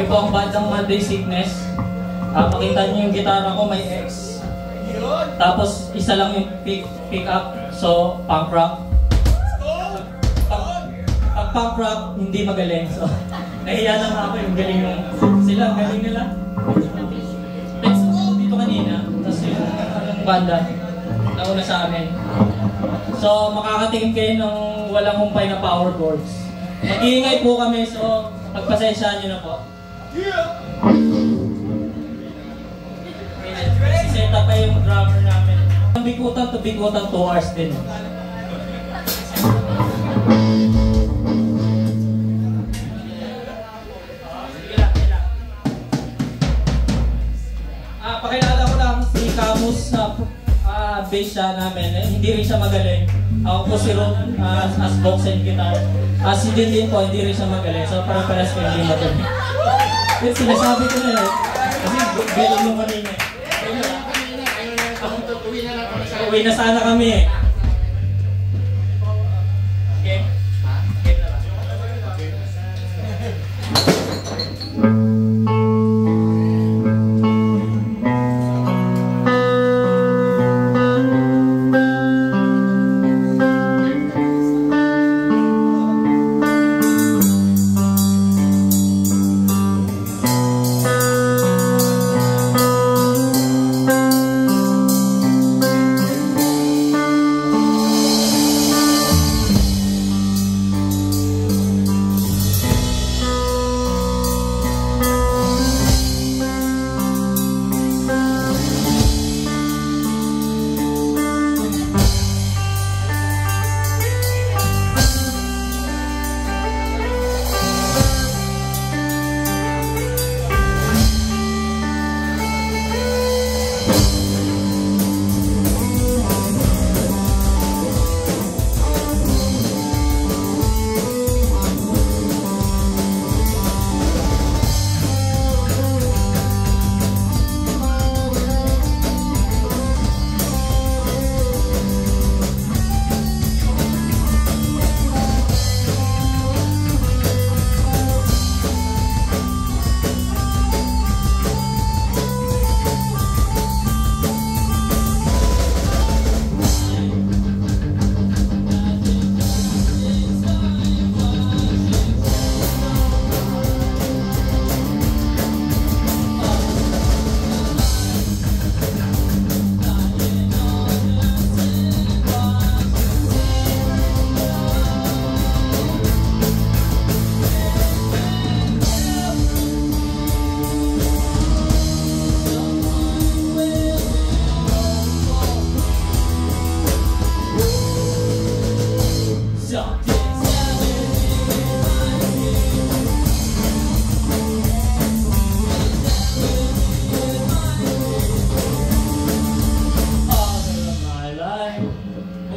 Kami po ang bandang Monday Sickness. Makita niyo yung gitara ko, may X. Tapos isa lang yung pick up, so punk rock. Pag punk rock, hindi magaling. So, nahiya na nga ako yung galing nung sila, galing nila. Next dito kanina, tapos yung banda, nauna sa amin. So, makakatingin kayo ng walang humpay na power chords. Mag-iingay po kami, so pagpasensyaan nyo na po. Set up pa yung drummer namin. Bikutan to bikutan 2 hours din. Pakilala ko lang si Camus sa bass siya namin. Hindi rin siya magaling. Ako po si Ron as box and guitar. Si Din po, hindi rin siya magaling. So parang paras ko hindi magaling. Sinasabi ko na yun. Kasi bilog yung kanina. Uwi na sana kami eh. Okay? Okay na lang.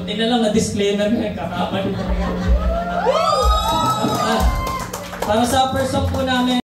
Buti na lang na-disclaimer na kakamali. Para sa first song po namin,